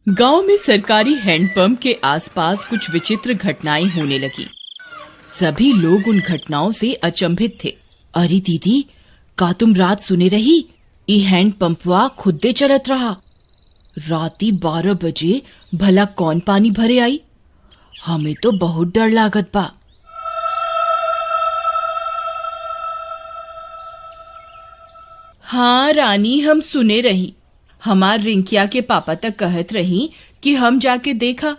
गांव में सरकारी हैंडपंप के आसपास कुछ विचित्र घटनाएं होने लगी। सभी लोग उन घटनाओं से अचंभित थे। अरे दीदी, का तुम रात सुने रही? ई हैंडपंपवा खुदे चलत रहा। राती 12 बजे भला कौन पानी भरे आई? हमें तो बहुत डर लागत बा। हाँ रानी, हम सुने रही। हमार रिंकिया के पापा तक कहत रही कि हम जाके देखा।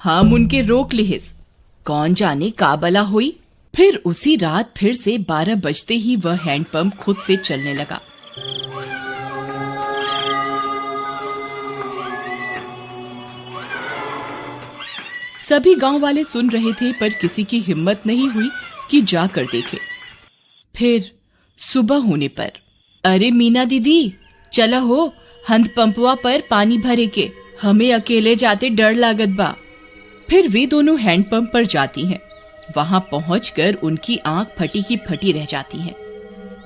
हम उनके रोक लिहिस। कौन जाने का बला हुई। फिर उसी रात फिर से 12 बजते ही वह हैंडपंप खुद से चलने लगा। सभी गांव वाले सुन रहे थे, पर किसी की हिम्मत नहीं हुई कि जाकर देखे। फिर सुबह होने पर, अरे मीना दीदी, चला हो, हैंडपंपवा पर पानी भरे के। हमें अकेले जाते डर लागत बा। फिर वे दोनों हैंडपंप पर जाती हैं। वहां पहुंचकर उनकी आंख फटी की फटी रह जाती है।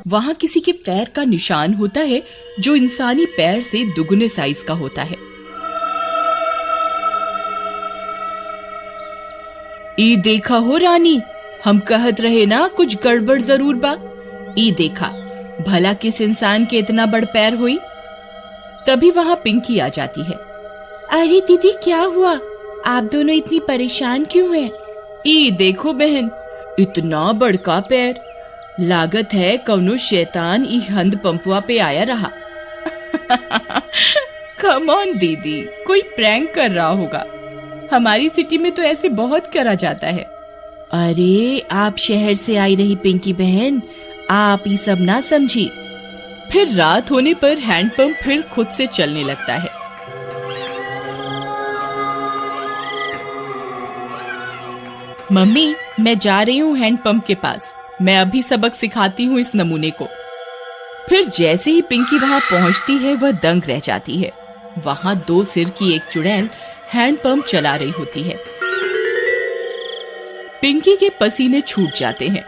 वहां किसी के पैर का निशान होता है जो इंसानी पैर से दुगने साइज का होता है। ई देखा हो रानी, हम कहत रहे ना कुछ गड़बड़ जरूर बा। ई देखा, भला किस इंसान के इतना बड़ पैर हुई। तभी वहां पिंकी आ जाती है। अरे दीदी, क्या हुआ? आप दोनों इतनी परेशान क्यों हैं? ई देखो बहन, इतना बड़का पैर। लागत है कौनो शैतान ई हैंडपंपवा पे आया रहा। कम ऑन दीदी, कोई प्रैंक कर रहा होगा। हमारी सिटी में तो ऐसे बहुत करा जाता है। अरे आप शहर से आई रही पिंकी बहन, आप ये सब ना समझी। फिर रात होने पर हैंडपंप फिर खुद से चलने लगता है। मम्मी, मैं जा रही हूँ हैंडपंप के पास। मैं अभी सबक सिखाती हूँ इस नमूने को। फिर जैसे ही पिंकी वहां पहुंचती है, वह दंग रह जाती है। वहां 2 सिर की एक चुड़ैल हैंडपंप चला रही होती है। पिंकी के पसीने छूट जाते हैं।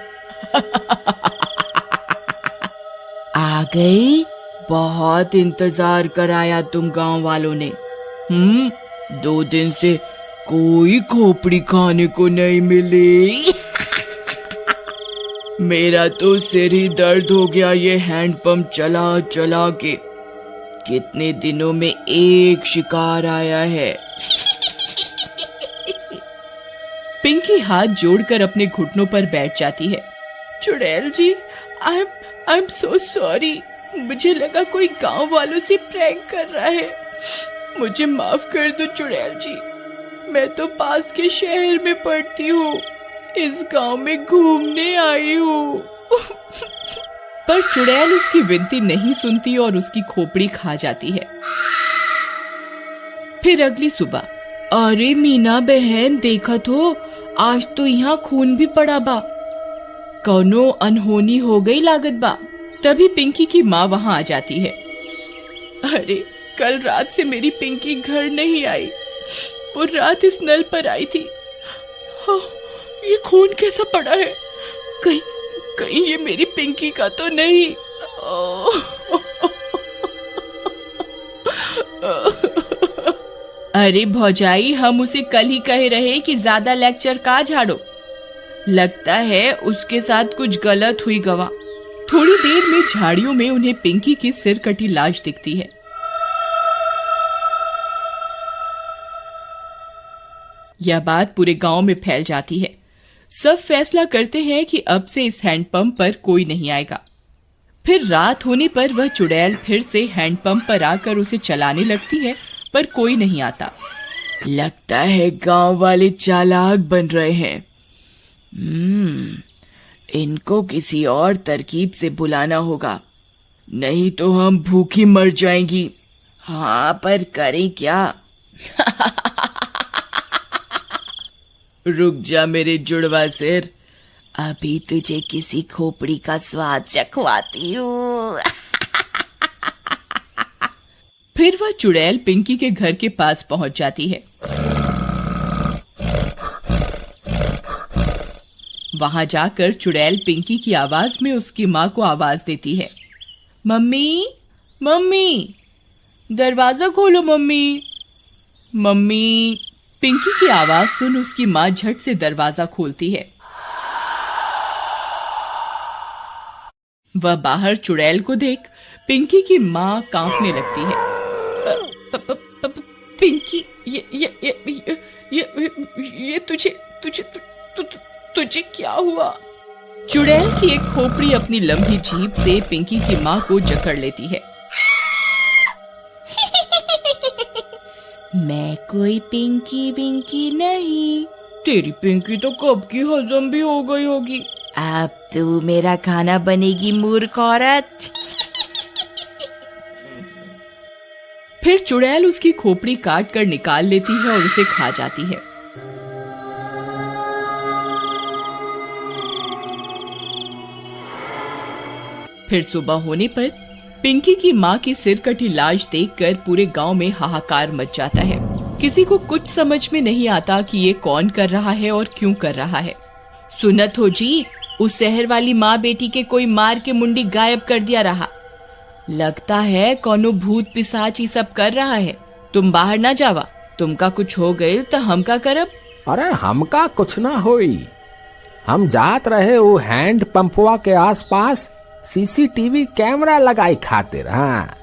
आ गई? बहुत इंतजार कराया तुम गांव वालों ने। 2 दिन से कोई खोपड़ी खाने को नहीं मिली। मेरा तो सिर ही दर्द हो गया ये हैंडपंप चला चला के। कितने दिनों में एक शिकार आया है। पिंकी हाथ जोड़कर अपने घुटनों पर बैठ जाती है। चुड़ैल जी, आई एम सो सॉरी। मुझे लगा कोई गांव वालों से प्रैंक कर रहा है। मुझे माफ कर दो चुड़ैल जी। मैं तो पास के शहर में पढ़ती हूँ। इस गांव में घूमने आई हूँ। पर चुड़ैल उसकी विनती नहीं सुनती और उसकी खोपड़ी खा जाती है। फिर अगली सुबह, अरे मीना बहन, देखत हो, आज तो यहाँ खून भी पड़ा बा। कौनो अनहोनी हो गई लागत बा। तभी पिंकी की माँ वहां आ जाती है। अरे, कल रात से मेरी पिंकी घर नहीं आई। वो रात इस नल पर आई थी। हाँ, ये खून कैसा पड़ा है? कहीं ये मेरी पिंकी का तो नहीं? अरे भौजाई, हम उसे कल ही कहे रहे कि ज्यादा लेक्चर का झाड़ो। लगता है उसके साथ कुछ गलत हुई गवा। थोड़ी देर में झाड़ियों में उन्हें पिंकी की सिर कटी लाश दिखती है। यह बात पूरे गांव में फैल जाती है। सब फैसला करते हैं कि अब से इस हैंडपंप पर कोई नहीं आएगा। फिर रात होने पर वह चुड़ैल फिर से हैंडपंप पर आकर उसे चलाने लगती है, पर कोई नहीं आता। लगता है गांव वाले चालाक बन रहे हैं। इनको किसी और तरकीब से बुलाना होगा, नहीं तो हम भूखी मर जाएंगी। हाँ, पर करें क्या? रुक जा मेरे जुड़वा सिर, अभी तुझे किसी खोपड़ी का स्वाद चखवाती हूँ। फिर वह चुड़ैल पिंकी के घर के पास पहुंच जाती है। वहां जाकर चुड़ैल पिंकी की आवाज में उसकी माँ को आवाज देती है। मम्मी, मम्मी, दरवाजा खोलो मम्मी। मम्मी। पिंकी की आवाज सुन उसकी माँ झट से दरवाजा खोलती है। वह बाहर चुड़ैल को देख पिंकी की माँ कांपने लगती है। पिंकी, ये तुझे क्या हुआ? चुड़ैल की एक खोपड़ी अपनी लंबी जीभ से पिंकी की माँ को जकड़ लेती है। मैं कोई पिंकी विंकी नहीं। तेरी पिंकी तो कब की हजम भी हो गई होगी। अब तू मेरा खाना बनेगी मूर्ख औरत। फिर चुड़ैल उसकी खोपड़ी काट कर निकाल लेती है और उसे खा जाती है। फिर सुबह होने पर पिंकी की माँ की सिर कटी लाश देखकर पूरे गांव में हाहाकार मच जाता है। किसी को कुछ समझ में नहीं आता कि ये कौन कर रहा है और क्यों कर रहा है। सुनत हो जी, उस शहर वाली माँ बेटी के कोई मार के मुंडी गायब कर दिया रहा। लगता है कोनो भूत पिशाच ही सब कर रहा है। तुम बाहर ना जावा, तुमका कुछ हो गए तो हम का करब? अरे हमका कुछ ना होई। हम जात रहे वो हैंड पंपवा के आसपास सीसीटीवी कैमरा लगाई खातिर, हाँ,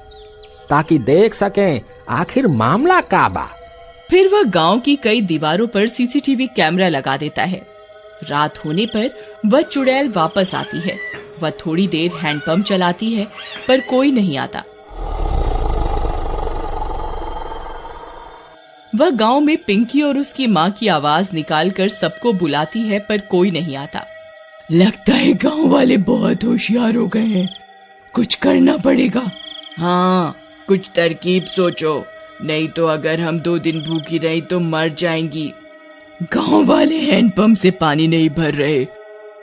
ताकि देख सकें आखिर मामला का बा। फिर वह गांव की कई दीवारों पर सीसीटीवी कैमरा लगा देता है। रात होने पर वह चुड़ैल वापस आती है। वह थोड़ी देर हैंडपंप चलाती है पर कोई नहीं आता। वह गांव में पिंकी और उसकी माँ की आवाज निकालकर सबको बुलाती है पर कोई नहीं आता। लगता है गांव वाले बहुत होशियार हो गए हैं, कुछ करना पड़ेगा। हाँ, कुछ तरकीब सोचो, नहीं तो अगर हम 2 दिन भूखी रही तो मर जाएंगी। गांव वाले हैंडपंप से पानी नहीं भर रहे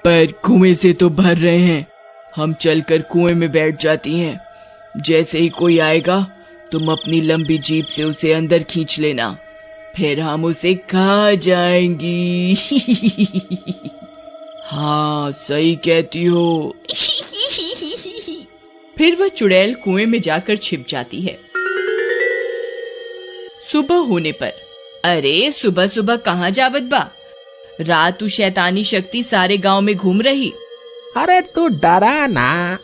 पर कुएं से तो भर रहे हैं। हम चलकर कुएं में बैठ जाती हैं। जैसे ही कोई आएगा तुम अपनी लंबी जीभ से उसे अंदर खींच लेना, फिर हम उसे खा जाएंगी। हाँ, सही कहती हो। फिर वह चुड़ैल कुएं में जाकर छिप जाती है। सुबह होने पर, अरे सुबह सुबह कहाँ जावत बा? रात शैतानी शक्ति सारे गांव में घूम रही। अरे तू डरा ना,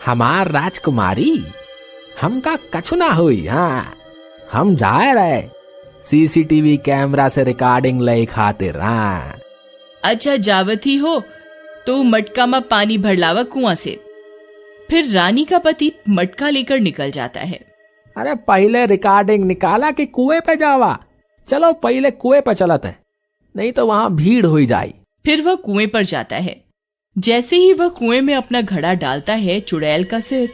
हमार राजकुमारी, हमका कछु ना हुई। हाँ, हम जाए रहे सीसीटीवी कैमरा से रिकॉर्डिंग ले खातिर। हाँ, अच्छा जावत ही हो तो मटका में पानी भर लावा कुआं से। फिर रानी का पति मटका लेकर निकल जाता है। अरे पहले रिकॉर्डिंग निकाला कि कुएं पे जावा? चलो पहले कुएं पे चलते हैं, नहीं तो वहां भीड़ हो जाए। फिर वह कुएं पर जाता है। जैसे ही वह कुएं में अपना घड़ा डालता है, चुड़ैल का सिर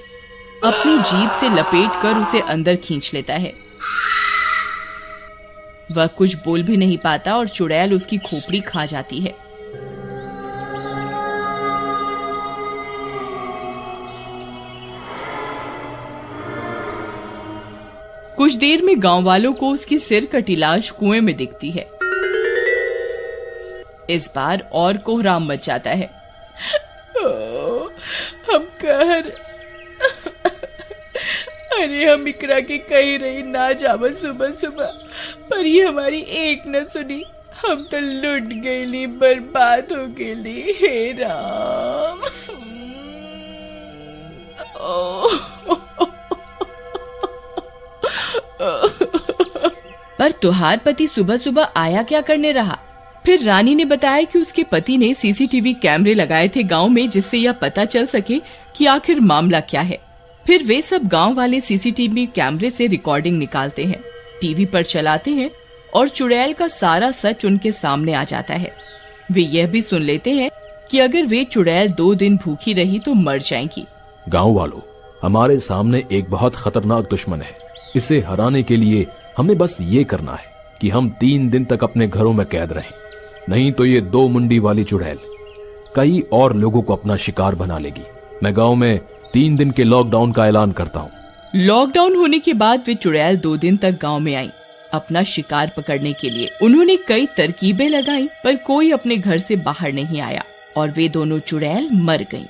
अपनी जीभ से लपेटकर उसे अंदर खींच लेता है। वह कुछ बोल भी नहीं पाता और चुड़ैल उसकी खोपड़ी खा जाती है। कुछ देर में गांव वालों को उसकी सिर कटी लाश कुएं में दिखती है। इस बार और कोहराम मच जाता है। हम कहर, अरे हम इकरा के कही रही ना जावा सुबह सुबह, पर ये हमारी एक न सुनी। हम तो लुट गईली, बर्बाद हो गईली। हे राम। पर तुहार पति सुबह सुबह आया क्या करने रहा? फिर रानी ने बताया कि उसके पति ने सीसीटीवी कैमरे लगाए थे गांव में, जिससे यह पता चल सके कि आखिर मामला क्या है। फिर वे सब गांव वाले सीसीटीवी कैमरे से रिकॉर्डिंग निकालते हैं, टीवी पर चलाते हैं और चुड़ैल का सारा सच उनके सामने आ जाता है। वे यह भी सुन लेते हैं कि अगर वे चुड़ैल 2 दिन भूखी रही तो मर जाएंगी। गांव वालों, हमारे सामने एक बहुत खतरनाक दुश्मन है। इसे हराने के लिए हमें बस ये करना है कि हम 3 दिन तक अपने घरों में कैद रहें, नहीं तो ये 2 मुंडी वाली चुड़ैल कई और लोगों को अपना शिकार बना लेगी। मैं गांव में 3 दिन के लॉकडाउन का ऐलान करता हूँ। लॉकडाउन होने के बाद वे चुड़ैल 2 दिन तक गांव में आई अपना शिकार पकड़ने के लिए। उन्होंने कई तरकीबें लगाई पर कोई अपने घर से बाहर नहीं आया और वे दोनों चुड़ैल मर गईं।